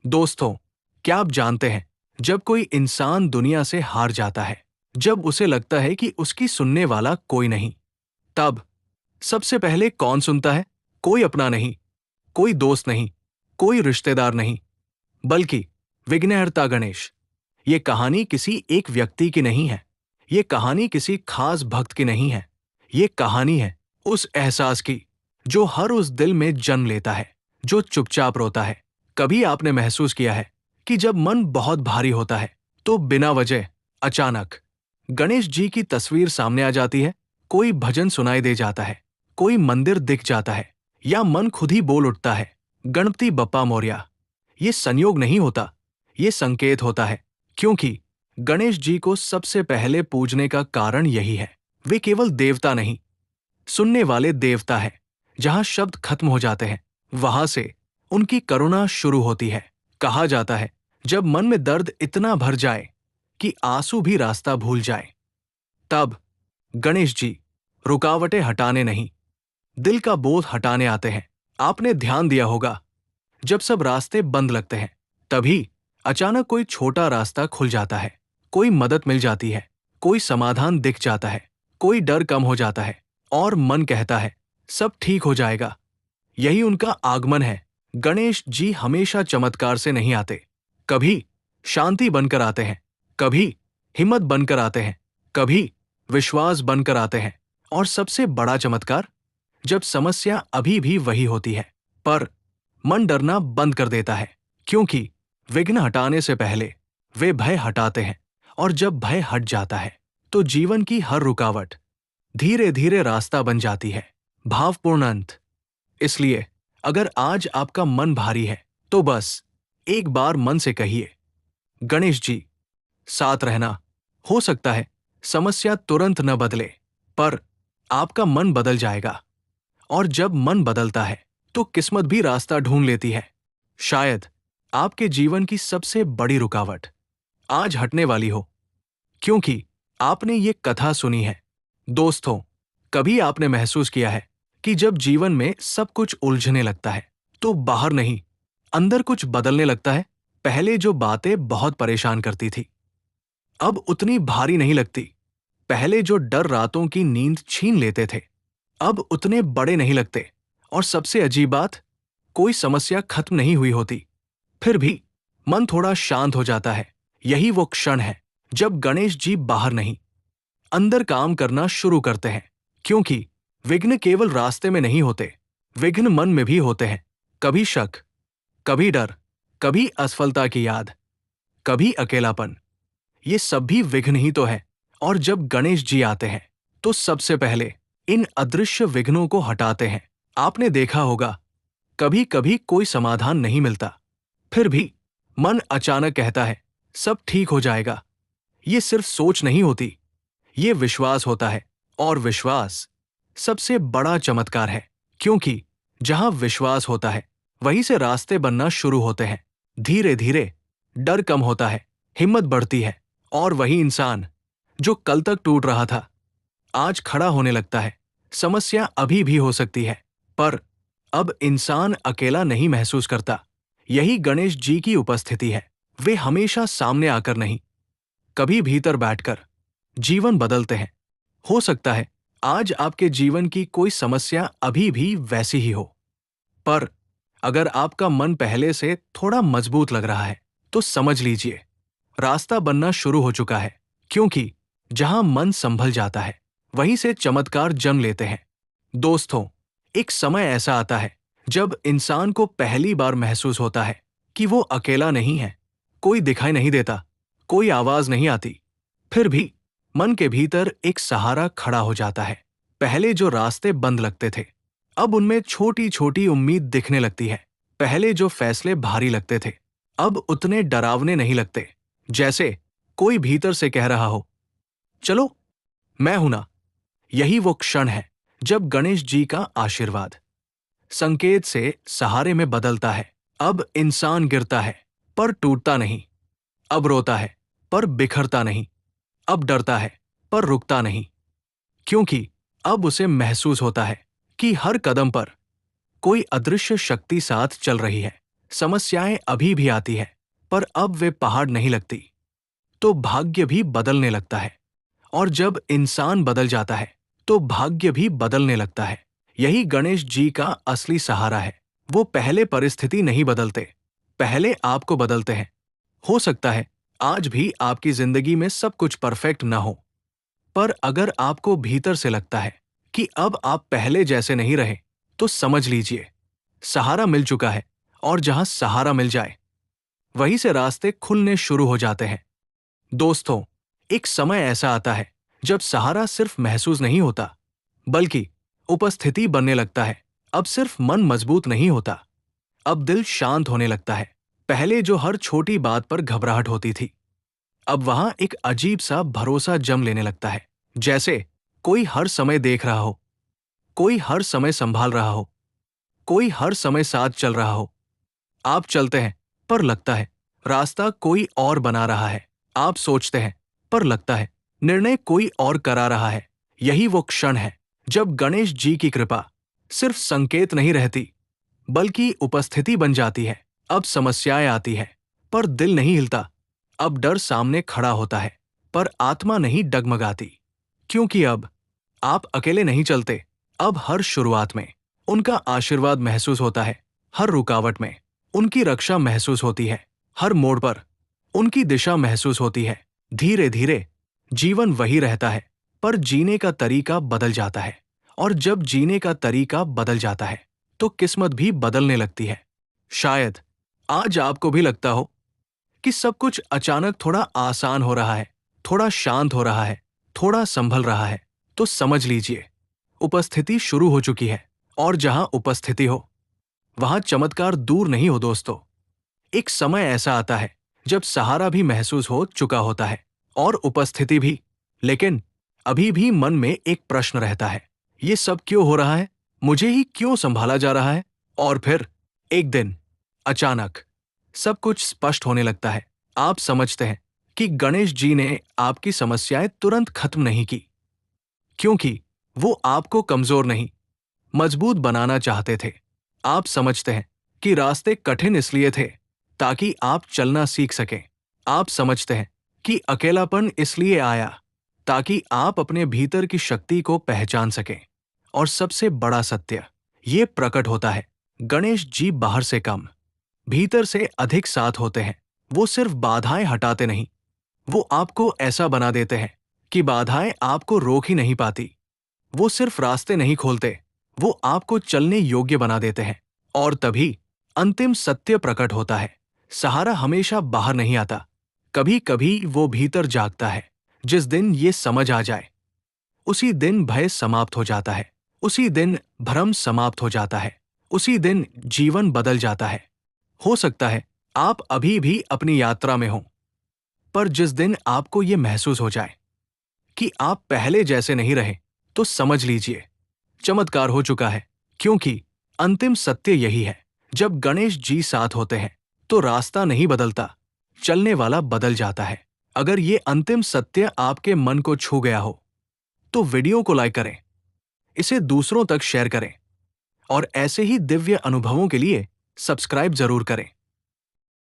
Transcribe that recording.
दोस्तों, क्या आप जानते हैं, जब कोई इंसान दुनिया से हार जाता है, जब उसे लगता है कि उसकी सुनने वाला कोई नहीं, तब सबसे पहले कौन सुनता है? कोई अपना नहीं, कोई दोस्त नहीं, कोई रिश्तेदार नहीं, बल्कि विघ्नहर्ता गणेश। ये कहानी किसी एक व्यक्ति की नहीं है। ये कहानी किसी खास भक्त की नहीं है। ये कहानी है उस एहसास की जो हर उस दिल में जन्म लेता है, जो चुपचाप रोता है। कभी आपने महसूस किया है कि जब मन बहुत भारी होता है, तो बिना वजह अचानक गणेश जी की तस्वीर सामने आ जाती है? कोई भजन सुनाई दे जाता है, कोई मंदिर दिख जाता है, या मन खुद ही बोल उठता है, गणपति बप्पा मोरया। ये संयोग नहीं होता, ये संकेत होता है, क्योंकि गणेश जी को सबसे पहले पूजने का कारण यही है। वे केवल देवता नहीं, सुनने वाले देवता है। जहां शब्द खत्म हो जाते हैं, वहां से उनकी करुणा शुरू होती है। कहा जाता है, जब मन में दर्द इतना भर जाए कि आंसू भी रास्ता भूल जाए, तब गणेश जी रुकावटें हटाने नहीं, दिल का बोझ हटाने आते हैं। आपने ध्यान दिया होगा, जब सब रास्ते बंद लगते हैं, तभी अचानक कोई छोटा रास्ता खुल जाता है। कोई मदद मिल जाती है, कोई समाधान दिख जाता है, कोई डर कम हो जाता है, और मन कहता है सब ठीक हो जाएगा। यही उनका आगमन है। गणेश जी हमेशा चमत्कार से नहीं आते। कभी शांति बनकर आते हैं, कभी हिम्मत बनकर आते हैं, कभी विश्वास बनकर आते हैं, और सबसे बड़ा चमत्कार, जब समस्या अभी भी वही होती है, पर मन डरना बंद कर देता है। क्योंकि विघ्न हटाने से पहले वे भय हटाते हैं, और जब भय हट जाता है, तो जीवन की हर रुकावट धीरे धीरे रास्ता बन जाती है। भावपूर्ण अंत। इसलिए अगर आज आपका मन भारी है, तो बस एक बार मन से कहिए, गणेश जी साथ रहना। हो सकता है समस्या तुरंत न बदले, पर आपका मन बदल जाएगा। और जब मन बदलता है, तो किस्मत भी रास्ता ढूंढ लेती है। शायद आपके जीवन की सबसे बड़ी रुकावट आज हटने वाली हो, क्योंकि आपने ये कथा सुनी है। दोस्तों, कभी आपने महसूस किया है कि जब जीवन में सब कुछ उलझने लगता है, तो बाहर नहीं, अंदर कुछ बदलने लगता है? पहले जो बातें बहुत परेशान करती थी, अब उतनी भारी नहीं लगती। पहले जो डर रातों की नींद छीन लेते थे, अब उतने बड़े नहीं लगते। और सबसे अजीब बात, कोई समस्या खत्म नहीं हुई होती, फिर भी मन थोड़ा शांत हो जाता है। यही वो क्षण है जब गणेश जी बाहर नहीं, अंदर काम करना शुरू करते हैं। क्योंकि विघ्न केवल रास्ते में नहीं होते, विघ्न मन में भी होते हैं। कभी शक, कभी डर, कभी असफलता की याद, कभी अकेलापन। ये सब भी विघ्न ही तो है। और जब गणेश जी आते हैं, तो सबसे पहले इन अदृश्य विघ्नों को हटाते हैं। आपने देखा होगा, कभी कभी कोई समाधान नहीं मिलता, फिर भी मन अचानक कहता है सब ठीक हो जाएगा। ये सिर्फ सोच नहीं होती, ये विश्वास होता है। और विश्वास सबसे बड़ा चमत्कार है, क्योंकि जहां विश्वास होता है, वहीं से रास्ते बनना शुरू होते हैं। धीरे धीरे डर कम होता है, हिम्मत बढ़ती है, और वही इंसान जो कल तक टूट रहा था, आज खड़ा होने लगता है। समस्या अभी भी हो सकती है, पर अब इंसान अकेला नहीं महसूस करता। यही गणेश जी की उपस्थिति है। वे हमेशा सामने आकर नहीं, कभी भीतर बैठकर जीवन बदलते हैं। हो सकता है आज आपके जीवन की कोई समस्या अभी भी वैसी ही हो, पर अगर आपका मन पहले से थोड़ा मजबूत लग रहा है, तो समझ लीजिए रास्ता बनना शुरू हो चुका है। क्योंकि जहां मन संभल जाता है, वहीं से चमत्कार जन्म लेते हैं। दोस्तों, एक समय ऐसा आता है जब इंसान को पहली बार महसूस होता है कि वो अकेला नहीं है। कोई दिखाई नहीं देता, कोई आवाज नहीं आती, फिर भी मन के भीतर एक सहारा खड़ा हो जाता है। पहले जो रास्ते बंद लगते थे, अब उनमें छोटी छोटी उम्मीद दिखने लगती है। पहले जो फैसले भारी लगते थे, अब उतने डरावने नहीं लगते। जैसे कोई भीतर से कह रहा हो, चलो मैं हूं ना। यही वो क्षण है जब गणेश जी का आशीर्वाद संकेत से सहारे में बदलता है। अब इंसान गिरता है, पर टूटता नहीं। अब रोता है, पर बिखरता नहीं। अब डरता है, पर रुकता नहीं। क्योंकि अब उसे महसूस होता है कि हर कदम पर कोई अदृश्य शक्ति साथ चल रही है। समस्याएं अभी भी आती है, पर अब वे पहाड़ नहीं लगती। तो भाग्य भी बदलने लगता है। और जब इंसान बदल जाता है, तो भाग्य भी बदलने लगता है। यही गणेश जी का असली सहारा है। वो पहले परिस्थिति नहीं बदलते, पहले आपको बदलते हैं। हो सकता है आज भी आपकी जिंदगी में सब कुछ परफेक्ट न हो, पर अगर आपको भीतर से लगता है कि अब आप पहले जैसे नहीं रहे, तो समझ लीजिए सहारा मिल चुका है। और जहां सहारा मिल जाए, वहीं से रास्ते खुलने शुरू हो जाते हैं। दोस्तों, एक समय ऐसा आता है जब सहारा सिर्फ महसूस नहीं होता, बल्कि उपस्थिति बनने लगता है। अब सिर्फ मन मजबूत नहीं होता, अब दिल शांत होने लगता है। पहले जो हर छोटी बात पर घबराहट होती थी, अब वहां एक अजीब सा भरोसा जम लेने लगता है। जैसे कोई हर समय देख रहा हो, कोई हर समय संभाल रहा हो, कोई हर समय साथ चल रहा हो। आप चलते हैं, पर लगता है रास्ता कोई और बना रहा है। आप सोचते हैं, पर लगता है निर्णय कोई और करा रहा है। यही वो क्षण है जब गणेश जी की कृपा सिर्फ संकेत नहीं रहती, बल्कि उपस्थिति बन जाती है। अब समस्याएं आती है, पर दिल नहीं हिलता। अब डर सामने खड़ा होता है, पर आत्मा नहीं डगमगाती। क्योंकि अब आप अकेले नहीं चलते। अब हर शुरुआत में उनका आशीर्वाद महसूस होता है, हर रुकावट में उनकी रक्षा महसूस होती है, हर मोड़ पर उनकी दिशा महसूस होती है। धीरे धीरे जीवन वही रहता है, पर जीने का तरीका बदल जाता है। और जब जीने का तरीका बदल जाता है, तो किस्मत भी बदलने लगती है। शायद आज आपको भी लगता हो कि सब कुछ अचानक थोड़ा आसान हो रहा है, थोड़ा शांत हो रहा है, थोड़ा संभल रहा है। तो समझ लीजिए उपस्थिति शुरू हो चुकी है। और जहां उपस्थिति हो, वहां चमत्कार दूर नहीं हो दोस्तों। एक समय ऐसा आता है जब सहारा भी महसूस हो चुका होता है, और उपस्थिति भी। लेकिन अभी भी मन में एक प्रश्न रहता है, ये सब क्यों हो रहा है? मुझे ही क्यों संभाला जा रहा है? और फिर एक दिन अचानक सब कुछ स्पष्ट होने लगता है। आप समझते हैं कि गणेश जी ने आपकी समस्याएं तुरंत खत्म नहीं की, क्योंकि वो आपको कमजोर नहीं, मजबूत बनाना चाहते थे। आप समझते हैं कि रास्ते कठिन इसलिए थे ताकि आप चलना सीख सकें। आप समझते हैं कि अकेलापन इसलिए आया ताकि आप अपने भीतर की शक्ति को पहचान सकें। और सबसे बड़ा सत्य ये प्रकट होता है, गणेश जी बाहर से कम, भीतर से अधिक साथ होते हैं। वो सिर्फ बाधाएं हटाते नहीं, वो आपको ऐसा बना देते हैं कि बाधाएं आपको रोक ही नहीं पाती। वो सिर्फ रास्ते नहीं खोलते, वो आपको चलने योग्य बना देते हैं। और तभी अंतिम सत्य प्रकट होता है, सहारा हमेशा बाहर नहीं आता, कभी कभी वो भीतर जागता है। जिस दिन ये समझ आ जाए, उसी दिन भय समाप्त हो जाता है, उसी दिन भ्रम समाप्त हो जाता है, उसी दिन जीवन बदल जाता है। हो सकता है आप अभी भी अपनी यात्रा में हो, पर जिस दिन आपको ये महसूस हो जाए कि आप पहले जैसे नहीं रहे, तो समझ लीजिए चमत्कार हो चुका है। क्योंकि अंतिम सत्य यही है, जब गणेश जी साथ होते हैं, तो रास्ता नहीं बदलता, चलने वाला बदल जाता है। अगर ये अंतिम सत्य आपके मन को छू गया हो, तो वीडियो को लाइक करें, इसे दूसरों तक शेयर करें, और ऐसे ही दिव्य अनुभवों के लिए सब्सक्राइब जरूर करें।